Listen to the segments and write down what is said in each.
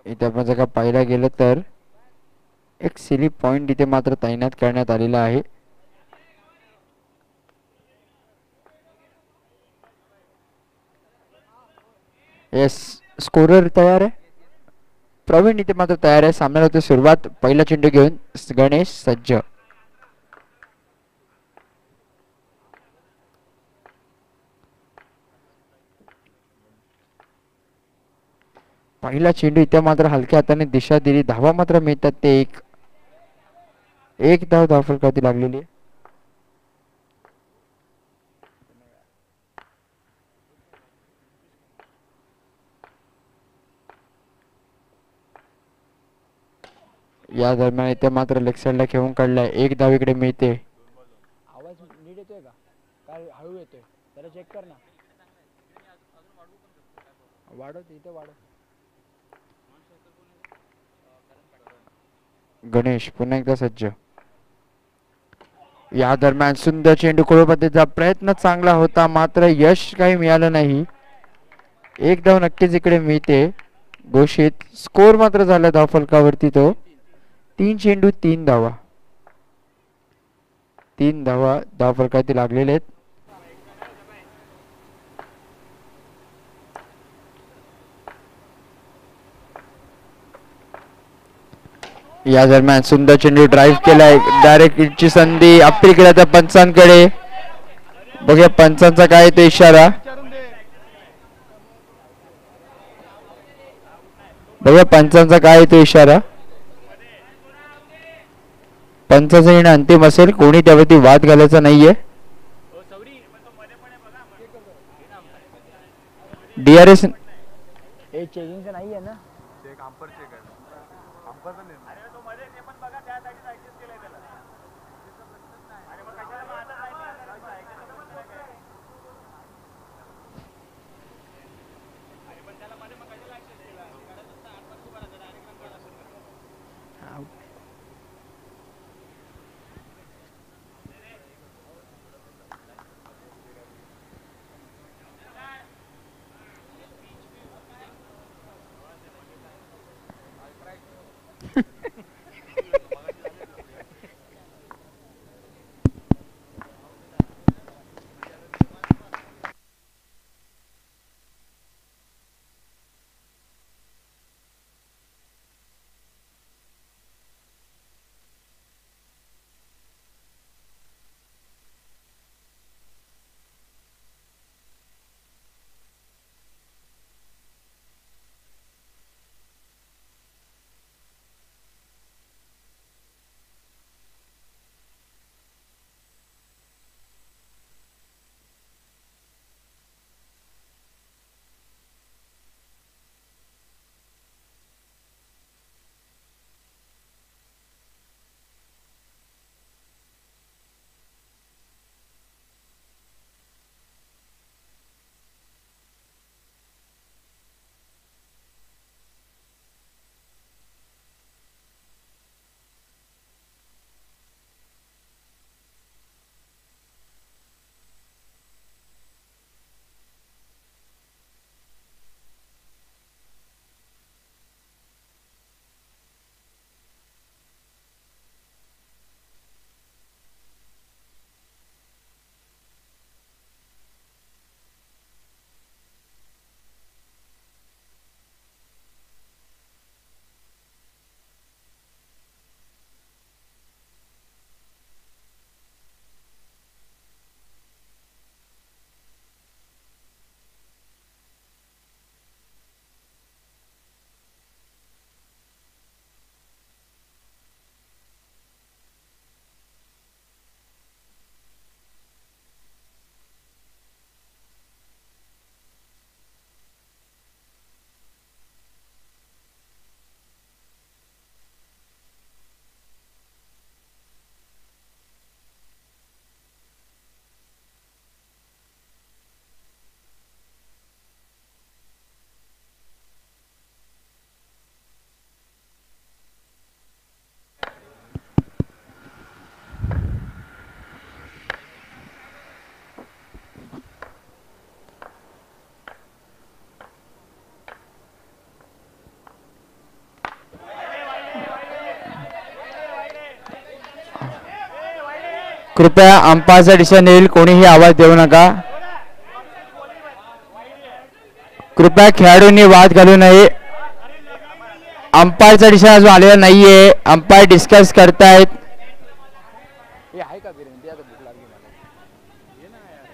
इथे आपण जर का पाहायला गेलं तर एक सिली पॉइंट इथे मात्र तैनात करण्यात आलेला आहे. येस, स्कोरर तयार आहे. प्रवीण इथे मात्र तयार आहे. सामन्याला होते सुरुवात. पहिला चेंडू घेऊन गणेश सज्ज. पहिला चेंडू इथे मात्र हलक्या हाताने दिशा दिली. धावा मात्र मिळतात ते एक धाव धावफलकावरती लागलेली आहे. या दरम्यान इथे मात्र लेग साइडला खेळून काढलाय. एक धाव इकडे मिळते. आवाज नीट येतोय का? काय हळू येतोय? जरा चेक कर ना. वाढव इथे वाढव. गणेश पुन्हा एकदा सज्ज. या दरम्यान सुंदर चेंडू पद्धतीचा प्रयत्न चांगला होता, मात्र यश काही मिळालं नाही. एक धाव नक्कीच इकडे मिळते. घोषित स्कोर मात्र झाला धावफलकावरती तो 3 चेंडू 3 धावा. 3 धावा धावफलकावरती लागलेले आहेत. या दरम्यान सुंदर चेंडू ड्राईव्ह केलाय. डायरेक्ट हिटची संधी अपील केला त्या पंचांकडे. बघूया पंचांचा काय तो इशारा. बघूया पंचांचा काय तो इशारा. पंचाचा येणं अंतिम असेल. कोणी त्यावरती वाद घालायचा नाहीये. डीआरएस चेकिंगचं नाही आहे ना. कृपया अंपायरचा डिसिजन येईल, कोणीही आवाज देऊ नका. कृपया खेळाडूंनी वाद घालू नये. अंपायरचा डिसिजन अजून आलेला नाहीये. अंपायर डिस्कस करतायत. हे आहे का बिर्याणी? ते आता भूक लागली मला. ये ना यार.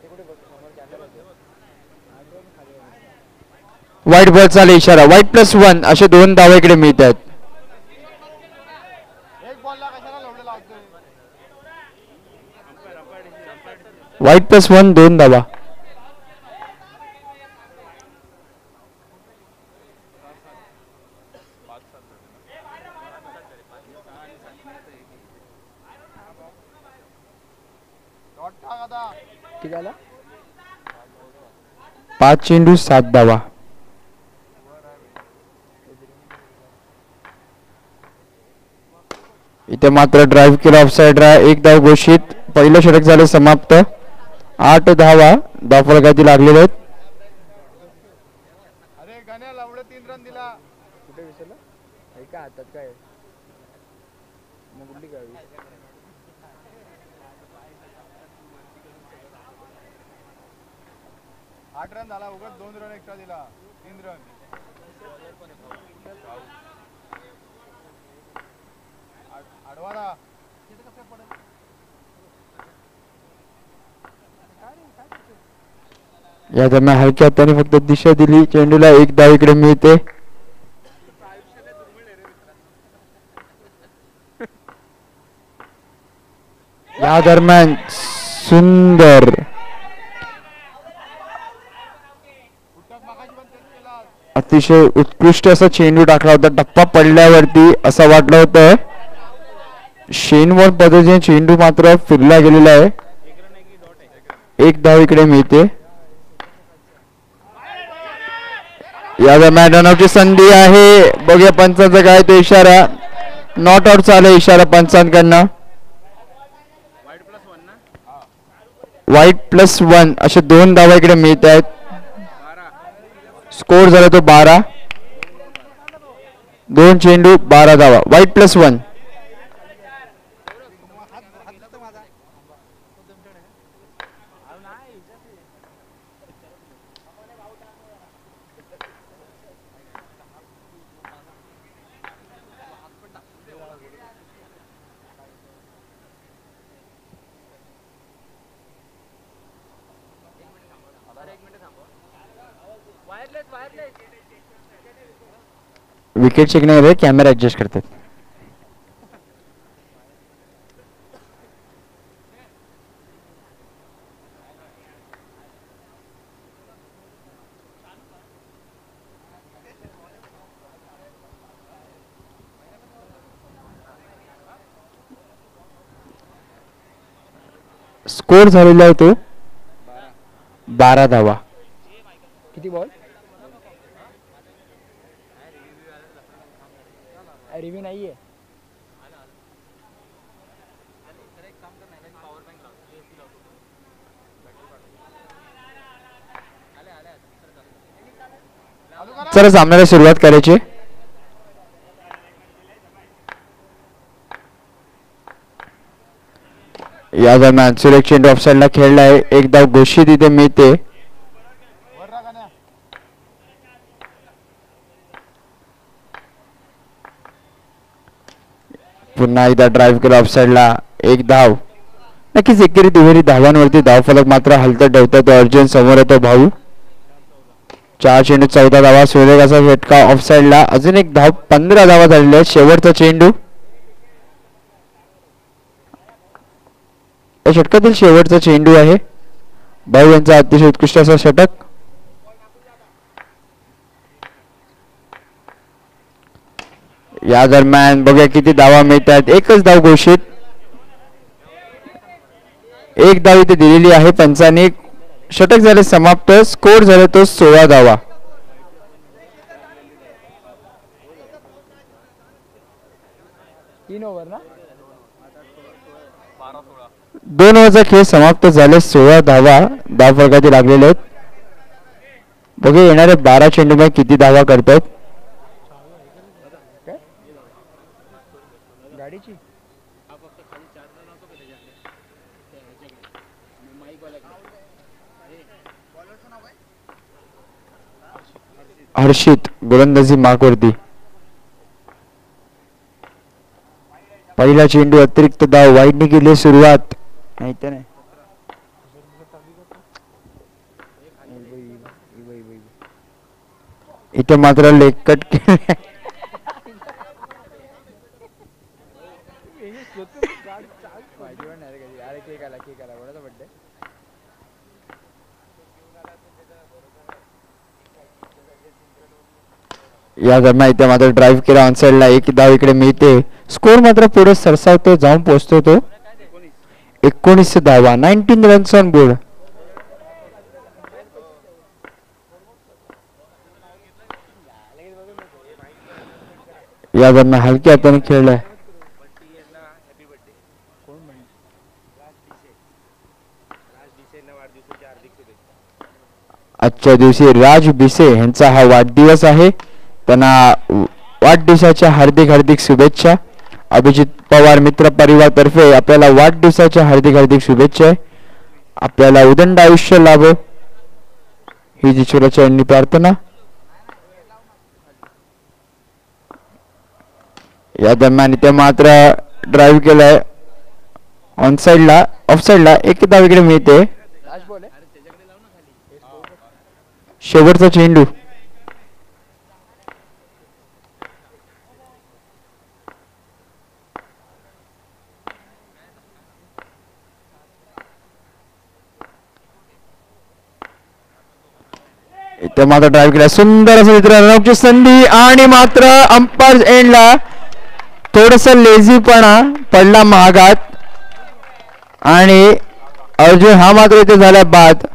ते कुठे बस समोर कॅमेरा आहे. वाईट बॉल चालू इशारा. वाईट +1 असे 2 धावा इकडे मिळत आहेत. एक बॉलला कशाला एवढं लावतोय? वाईट +1 2 धावा. किती झाला? 5 चेंडू 7 धावा. इथे मात्र ड्राईव्ह केला ऑफसाईड रा. 1 धाव घोषित. पहिलं षटक झाले समाप्त. 8 धावा धावफलकावरती लागलेले आहेत. अरे गाण्या लावलं 3 रन दिला. कुठे विसरला? ऐका हातात काय? मग कुठली गावी? 8 रन झाला. उगाच 2 रन एक्स्ट्रा दिला. 3 रन. आडवारा. या दरम्यान हलक्या हाताने फक्त दिशा दिली. चेंडूला 1 धाव इकडे मिळते. या दरम्यान सुंदर अतिशय उत्कृष्ट असा चेंडू टाकला होता. टप्पा पडल्यावरती असं वाटलं होतं शेनवॉर्न पद्धतीने चेंडू मात्र फिरला गेलेला आहे. 1 धाव इकडे मिळते. या दरम्यान रनआउटची संधी आहे. बघूया पंचांचा काय तो इशारा. नॉट आउट चालू इशारा पंचांकडनं. वाईट +1 असे 2 धावा इकडे मिळत आहेत. स्कोर झाला तो 12. 2 चेंडू 12 धावा. वाईट +1. विकेट शिकण्यामध्ये कॅमेरा ऍडजस्ट करतात. स्कोर झालेला आहे तो 12 धावा. किती बॉल? रिव्ह्यू नाहीये. चला सामन्याला सुरुवात करायची. या दरम्यान सुरेख चेंडू ऑफसाईडला खेळला आहे. 1 धाव घोषित इथे मिळते. पुन्हा एकदा ड्राईव्ह केला ऑफसाईडला. 1 धाव. नक्कीच एकेरी दुहेरी धावांवरती धावफलक मात्र हलत ठेवता तो अर्जुन. समोर येतो भाऊ. 4 चेंडू 14 धावा. सुरेखाचा झटका ऑफसाईडला. अजून 1 धाव. 15 धावा झालेल्या आहेत. शेवटचा चेंडू. या षटकातील शेवटचा चेंडू आहे. भाऊ यांचा अतिशय उत्कृष्ट असा षटक. या दरम्यान बघूया किती धावा मिळतात. 1च धाव घोषित. 1 धाव इथे दिलेली आहे पंचांनी. षटक झाले समाप्त. स्कोर झाले तो 16 धावा. 3 ओव्हर ना. 2 ओव्हरचा खेळ समाप्त झाले. 16 धावा धावफलकावरती लागलेले आहेत. बघूया येणारे 12 चेंडूमध्ये किती धावा करतात. गाडीची हर्षित गोलंदाजी मागवरती. पहिला चेंडू अतिरिक्त धाव, वाईडने केली सुरुवात. नाही तर नाही. इथे मात्र लेग कट केले. या दरम्यान इथे मात्र ड्राईव्ह केला ऑन साइडला. एक धाव इकडे मिळते. स्कोर मात्र पुढे सरसावतो, जाऊन पोहोचतो तो 19 धावा. 19 रन्स ऑन बोर्ड. या दरम्यान हलक्या हाताने खेळलाय. आजच्या दिवशी राज बिसे यांचा हा वाढदिवस आहे. त्यांना वाढदिवसाच्या हार्दिक हार्दिक शुभेच्छा. अभिजित पवार मित्र परिवार तर्फे आपल्याला वाढदिवसाच्या हार्दिक हार्दिक शुभेच्छा. आपल्याला उदंड आयुष्य लाभो ही ईश्वराची प्रार्थना. या दरम्यान इथे मात्र ड्राईव्ह केलाय ऑन साइडला, ऑफ साइडला. एक धाव इकडे मिळते. शेवटचा चेंडू. इथे मात्र ड्राईव्ह केला. सुंदर असं मित्र रनआउटची संधी आणि मात्र अंपायर एंडला थोडस लेझीपणा पडला महागात आणि अर्जुन हा मात्र इथे झाला बाद.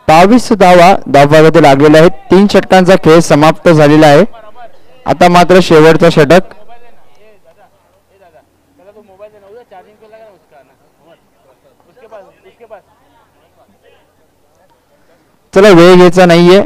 बावीस धावा धावभागात लागलेल्या आहेत. 3 षटकांचा खेळ समाप्त झालेला आहे. आता मात्र शेवटचा षटक. चला वेळ घ्यायचा नाहीये.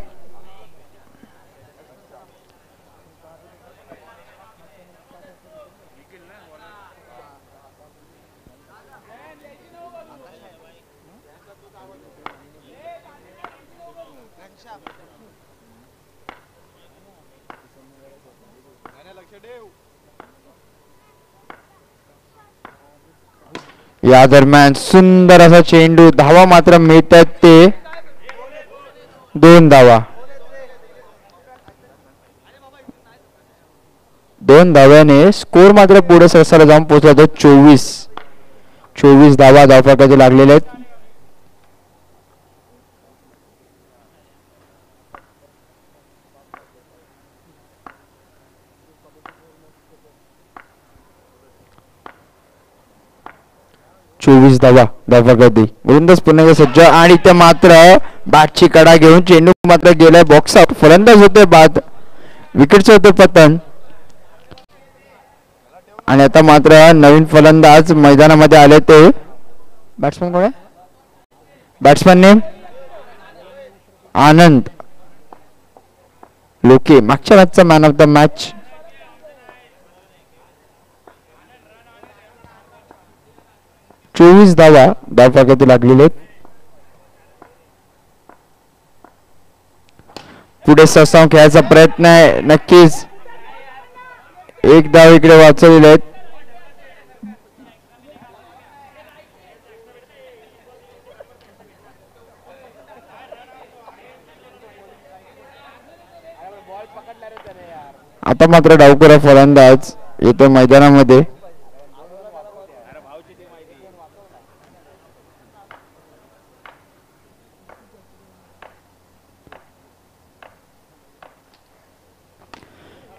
या दरम्यान सुंदर असा चेंडू. धावा मात्र मिळतात ते 2 धावा. 2 धाव्याने स्कोर मात्र पुढे सरसाला जाऊन पोहोचला तो 24 धावा धावफलकाचे लागलेले आहेत. धावा धावफलकावरती गोलंदाज पुन्हा सज्ज आणि ते मात्र बॅटची कडा घेऊन चेंडू मात्र गेलाय बॉक्स आउट. फलंदाज होते बाद, विकेटचे होते पतन आणि आता मात्र नवीन फलंदाज मैदानामध्ये आले. ते बॅट्समन कोण आहे? बॅट्समन नेम आनंद लोके, मागच्या मॅचचा मॅन ऑफ द मॅच. धावा धावफलकावरती लागलेले आहेत. पुढे सरसावून खेळायचा प्रयत्न आहे. नक्कीच एक धाव इकडे वाचवलेले आहेत. आता मात्र डावखुरा फलंदाज येतो मैदानामध्ये.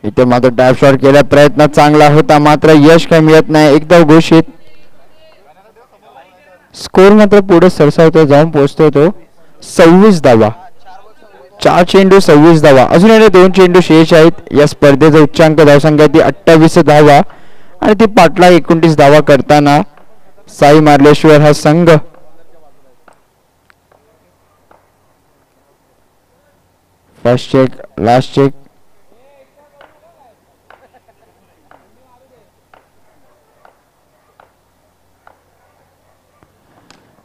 इथे मात्र डॅप शॉट केला, प्रयत्न चांगला होता मात्र यश काही मिळत नाही. एकदा घोषित. स्कोर मात्र पुढे सरसावतो, जाऊन पोहोचतो तो 26 धावा. 4 चेंडू 26 धावा. अजून 2 चेंडू शेष आहेत. या स्पर्धेचा उच्चांक धावसंख्या ती 28 धावा आणि ती पाटला 29 धावा करताना साई मार्लेश्वर हा संघ फर्स्ट चेक, लास्ट चेक.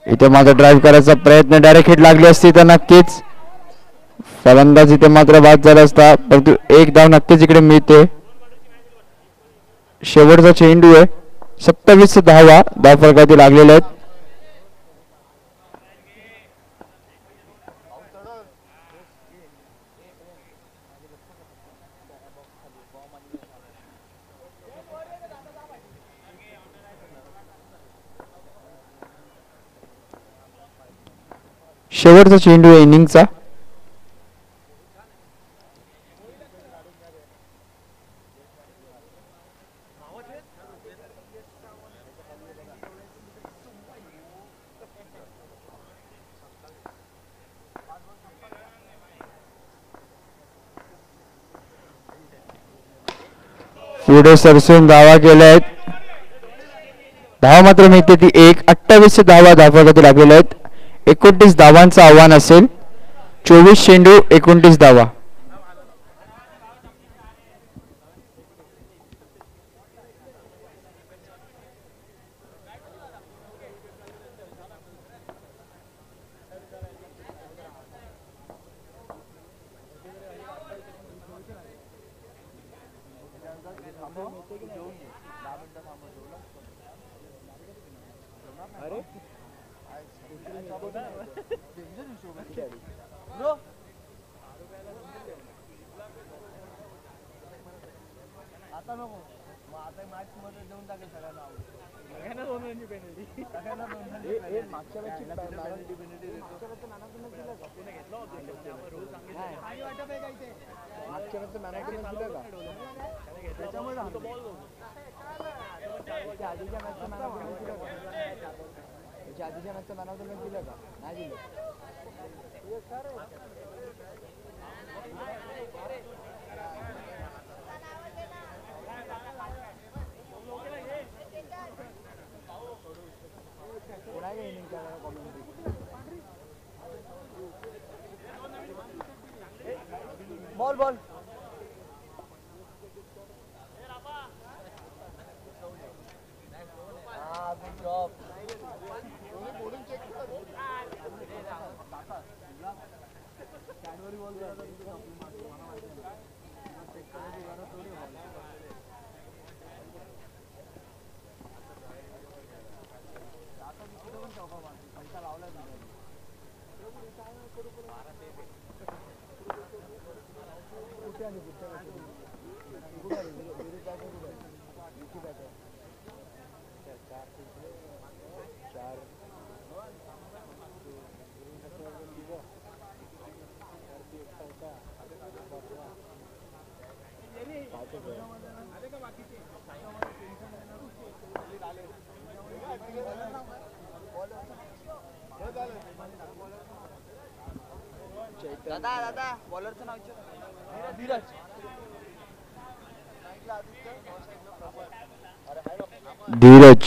इथे मात्र ड्राईव्ह करायचा प्रयत्न, डायरेक्ट हिट लागली असती तर नक्कीच फलंदाज इथे मात्र बाद झाला असता, परंतु एक धाव नक्कीच इकडे मिळते. शेवटचा चेंडू आहे. 27 धावा धावफलकावरती लागलेल्या आहेत. शेवटचा चेंडू आहे इनिंगचा. पुढे सरसून धावा केल्या आहेत. धावा मात्र मिळते ती एक. 28 धावा धावफलकावरती लागलेल्या आहेत. 29 धावांचं आव्हान असेल. 24 चेंडू 29 धावा. Ball ball good job. दादा दादा बॉलरचं नाव धीरज. धीरज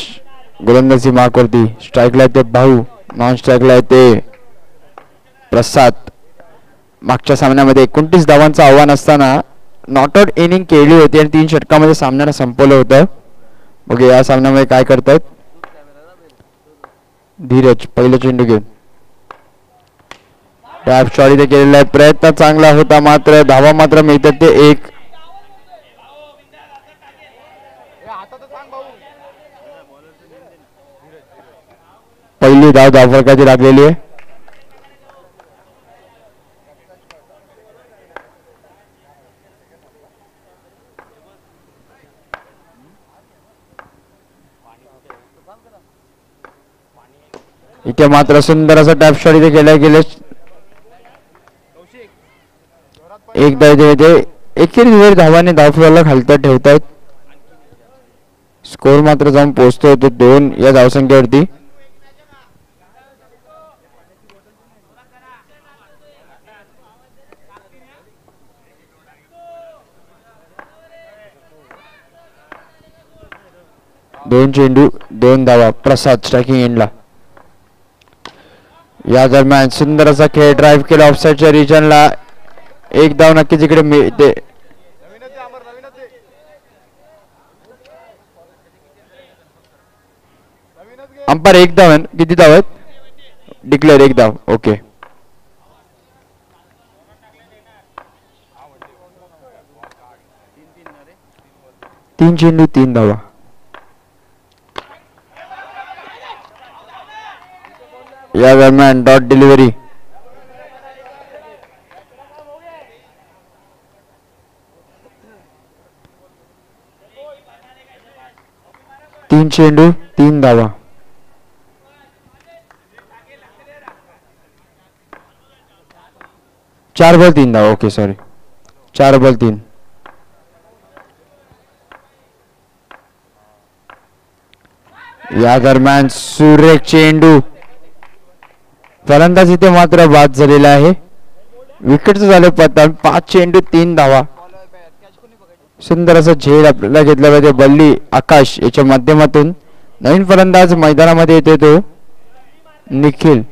गोलंदाजी मार्कवरती. स्ट्राईकला ते भाऊ, नॉन स्ट्राईकला ते प्रसाद. मागच्या सामन्यामध्ये 29 धावांचं आव्हान असताना नॉट आउट इनिंग केली होती आणि 3 षटकामध्ये सामन्याला संपवलं होतं. बघ या सामन्यामध्ये काय करतात. धीरज पहिलं चेंडू घेऊन टॅप शॉट इथे केलेला आहे. प्रयत्न चांगला होता मात्र धावा मात्र मिळतात ते एक. पहिली धाव धावफलकाची लागलेली आहे. इथे मात्र सुंदर असा टॅप शॉट इथे केल्या गेले. एकदा इथे एकेरी धावाने धावफलकाला खालता ठेवतायत. स्कोर मात्र जाऊन पोहोचतोय तो 2 या धावसंख्येवरती. दोन चेंडू 2 धावा. प्रसाद स्ट्रायकिंग एंडला. या दरम्यान सुंदर असा खेळ ड्राईव्ह केला ऑफसाईडच्या रिजनला. एक धाव नक्कीच इकडे मिळते. नवीनच दे अमर, नवीनच दे, नवीनच घे. अंपायर एक धाव आहे. किती धाव आहेत? डिक्लेअर एक धाव. ओके. 3 चेंडू 3 धावा. या दरम्यान डॉट डिलिव्हरी. तीन चेंडू 3 धावा. 4 बॉल 3 धावा. Okay sorry, 4 ball 3. या दरम्यान सुरेख चेंडू. फलंदाज इथे मात्र बाद झालेला आहे. विकेटचं झालं पतन. 5 चेंडू 3 धावा. सुंदर असं झेल आपल्याला घेतला पाहिजे बल्ली आकाश याच्या माध्यमातून. नवीन फलंदाज मैदानामध्ये येते तो निखिल.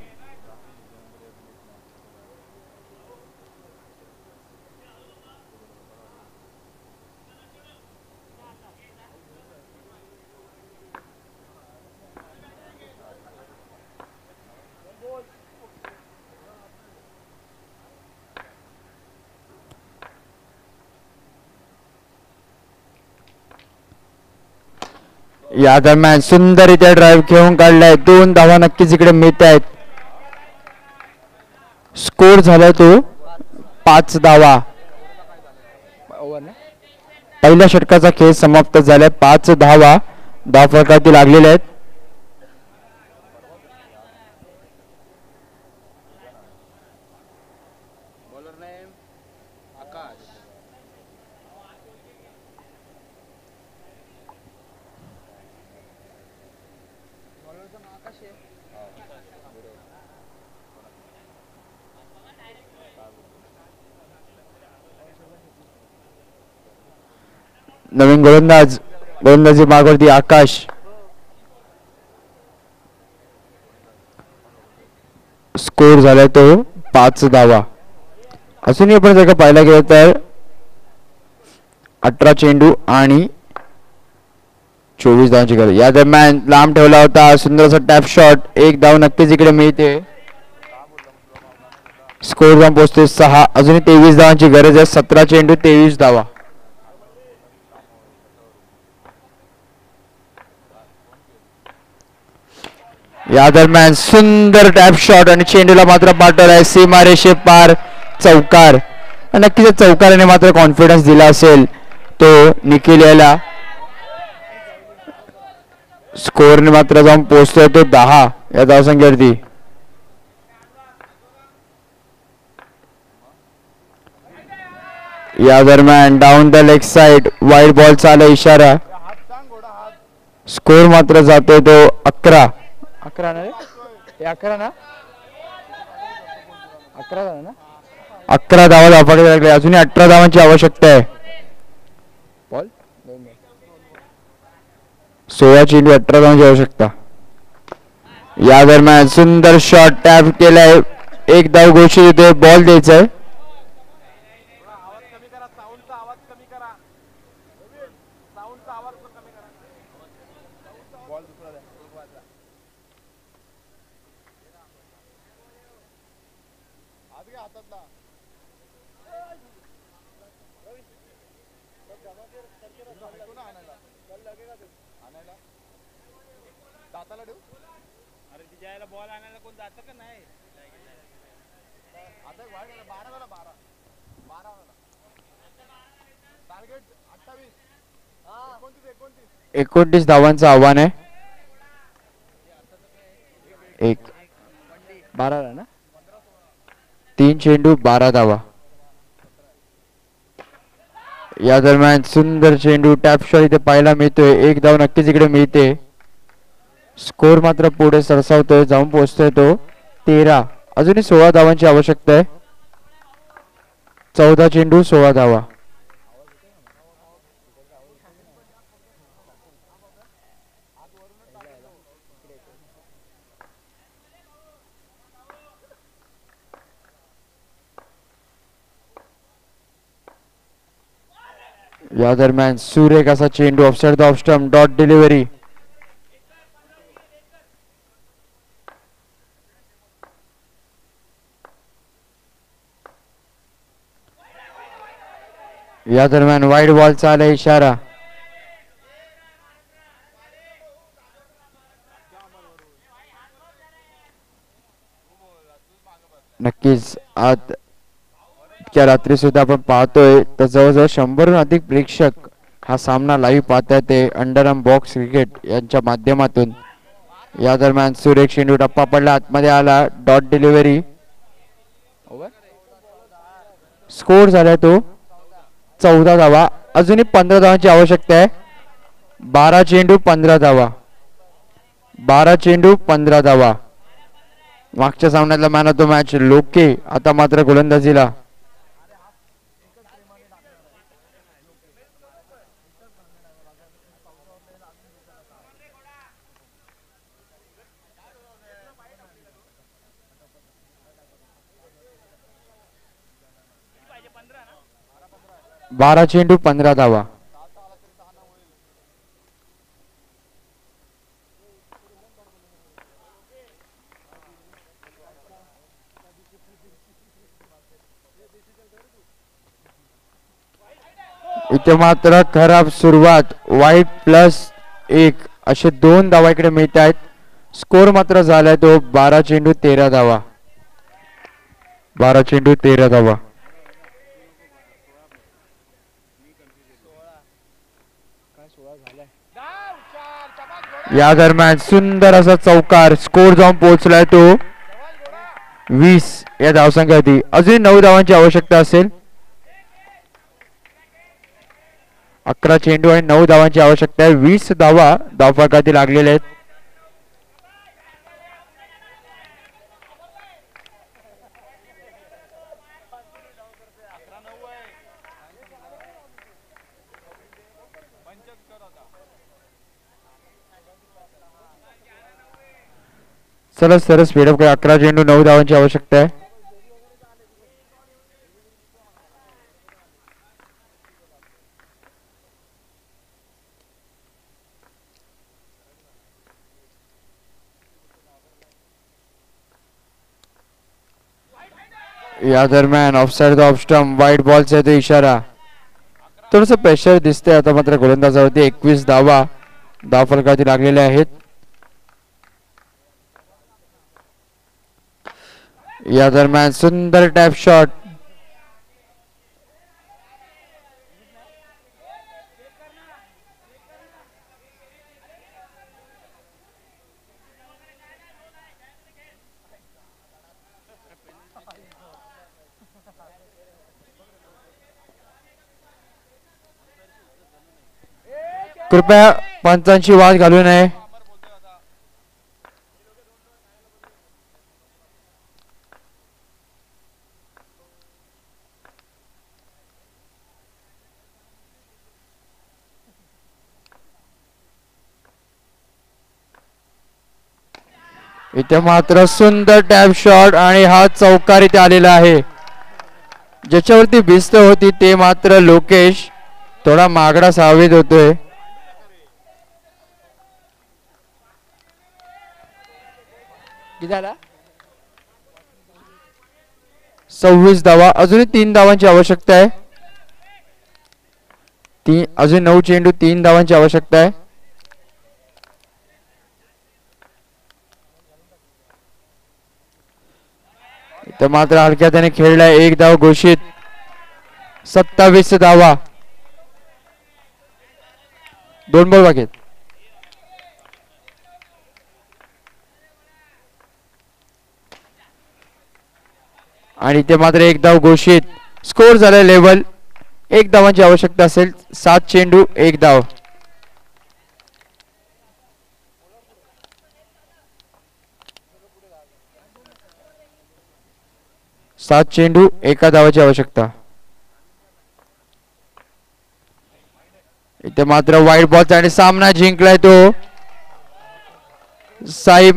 या दरम्यान सुंदर इथे ड्राईव्ह घेऊन काढलाय. 2 धावा नक्कीच इकडे मिळत आहेत. स्कोर झाला तो 5 धावा. पहिल्या षटकाचा खेळ समाप्त झालाय. 5 धावा धावफलकावरती लागलेल्या आहेत. बॉलर नेम आकाश. बॉलरचं नाव आकाश आहे. नवीन गोलंदाजी मागवरती आकाश. स्कोर झालाय तो 5 धावा. अजूनही आपण जर का पाहायला गेलं तर 18 चेंडू आणि 24 धावांची गरज. या दरम्यान लांब ठेवला होता सुंदर असा टॅप शॉट. 1 धाव नक्कीच इकडे मिळते. स्कोर जाऊन पोहोचते 6. अजूनही 23 धावांची गरज आहे. 17 चेंडू 23 धावा. या दरम्यान सुंदर टॅप शॉट आणि चेंडूला मात्र पाठवलाय सीमारेषे पार. चौकार. नक्कीच चौकाराने मात्र कॉन्फिडन्स दिला असेल तो निखिल याला. स्कोरने मात्र जाऊन पोहोचतोय तो 10 या धावसंख्येवरती. या दरम्यान down the leg side wide बॉलचा आला इशारा. स्कोर मात्र जातोय तो 11 ना रे? 11 ना? 11 झाला ना? 11 धावा धापाडे लागले. अजूनही 18 धावांची आवश्यकता आहे. बॉल 16 चेंडू 18 धावांची आवश्यकता. या दरम्यान सुंदर शॉट टॅप केलाय. 1 धाव घोषित होते. बॉल द्यायचा आहे. बॉल आणायला कोण जातं का नाही? आता 29 धावांचं आव्हान आहे. 12 ना? 3 चेंडू 12 धावा. या दरम्यान सुंदर चेंडू टॅप शॉट इथे पाहायला मिळतोय. 1 धाव नक्कीच इकडे मिळते. स्कोर मात्र पुढे सरसावतोय. जाऊन पोहोचतोय तो 13. अजूनही 16 धावांची आवश्यकता आहे. 14 चेंडू 16 धावा. या दरम्यान सुरेख असा चेंडू offside the off stump, dot delivery. या दरम्यान वाईड बॉलचा आला इशारा. नक्कीच आज इतक्या रात्री सुद्धा आपण पाहतोय तर जवळजवळ 100हून अधिक प्रेक्षक हा सामना लाईव्ह पाहतात ते अंडरआर्म बॉक्स क्रिकेट यांच्या माध्यमातून. या दरम्यान सुरेख चेंडू टप्पा पडला, आतमध्ये आला, डॉट डिलिव्हरी. स्कोर झाला तो 14 धावा. अजूनही 15 धावांची आवश्यकता आहे. 12 चेंडू 15 धावा, 12 चेंडू 15 धावा. मागच्या सामन्यातला मॅन ऑफ द मॅच लोके आता मात्र गोलंदाजीला. बारा चेंडू 15 धावा. इथे मात्र खराब सुरुवात, वाईट +1 असे 2 धावा इकडे मिळत आहेत. स्कोर मात्र झालाय तो 12 चेंडू 13 धावा, 12 चेंडू 13 धावा. या दरम्यान सुंदर असा चौकार, स्कोर जाऊन पोहोचलाय तो 20 या धावसंख्येवरती. अजून 9 धावांची आवश्यकता असेल. 11 चेंडू आणि 9 धावांची आवश्यकता आहे. 20 धावा धावफलकातील लागलेले आहेत. चला सरळ स्पीडअप करा. 11 चेंडू 9 धावांची आवश्यकता आहे. या दरम्यान ऑफसाइड द ऑफ स्टंप, वाईट बॉलचा येतो इशारा. थोडस प्रेशर दिसतंय आता मात्र गोलंदाजावरती. 21 धावा धावफलकावरती लागलेल्या आहेत. या दरम्यान सुंदर टॅप शॉट, कृपया पंचांची वाद घालू नये. इथे मात्र सुंदर टॅप शॉट आणि हा चौकार इथे आलेला आहे. ज्याच्यावरती भिस्त होती ते मात्र लोकेश थोडा मागडा सावध होतोय. किती 26 धावा. अजूनही 3 धावांची आवश्यकता आहे. अजून 9 चेंडू 3 धावांची आवश्यकता आहे. इथे मात्र हलक्या त्याने खेळलाय. 1 धाव घोषित. 27 धावा. 2 बॉल बाकी आहेत. आणि इथे मात्र 1 धाव घोषित. स्कोर झालाय लेवल. 1 धावांची आवश्यकता असेल. 7 चेंडू 1 धाव. सात चेंडू 1 धावाची आवश्यकता. इथे मात्र वाईट बॉलचा आणि सामना जिंकलाय तो साई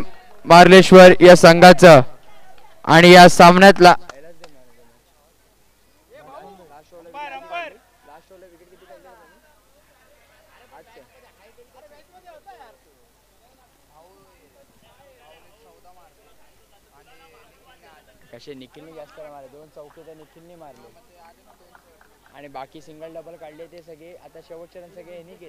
मार्लेश्वर या संघाचा. आणि या सामन्यातला लास्ट ओव्हरला लास्ट ओव्हरला विकेट किती काढले आजचे कसे निखिलने जास्त मारले 2 चौके तर निखिलने मारले आणि बाकी सिंगल डबल काढले ते सगळे आता शेवटचे रन सगळे ह्यांनी केले